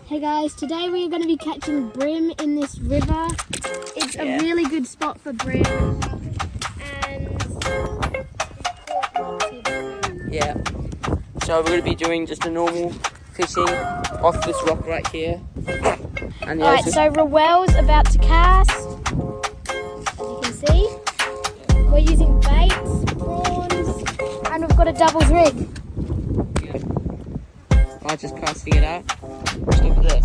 Hey guys, today we are going to be catching bream in this river. It's a really good spot for bream. And yeah, so we're going to be doing just a normal fishing off this rock right here. And alright, so Rowell's about to cast. As you can see, we're using baits, prawns, and we've got a doubles rig. I'm just casting it out. Over there.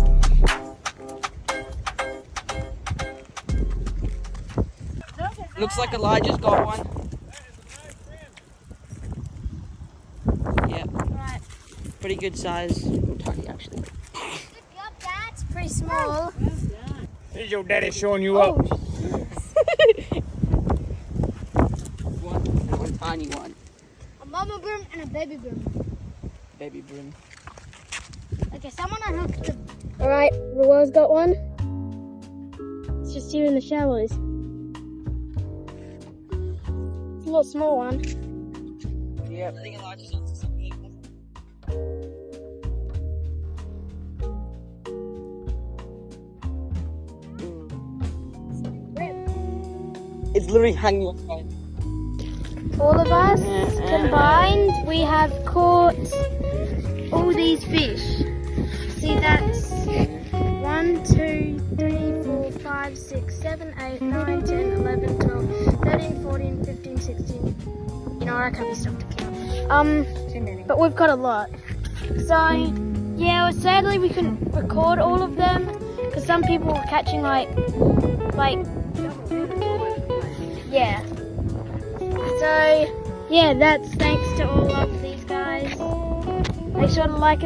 Looks like Elijah's got one. Yeah. Right. Pretty good size. Tiny actually. That's pretty small. Here's your daddy showing you up. One tiny one. A mama bream and a baby bream. Baby bream. Okay, someone unhooked the... Alright, Rowell's got one. It's just here in the shallows. It's a little small one. Yeah, I think Elijah's onto something. It's literally hanging off my... All of us combined, we have caught all these fish. See, that's 1, 2, 3, 4, 5, 6, 7, 8, 9, 10, 11, 12, 13, 14, 15, 16. You know, I can't be stopped to count. But we've got a lot. So, yeah, well, sadly we couldn't record all of them because some people were catching like, yeah. So, yeah, that's thanks to all of these guys. Make sure to like and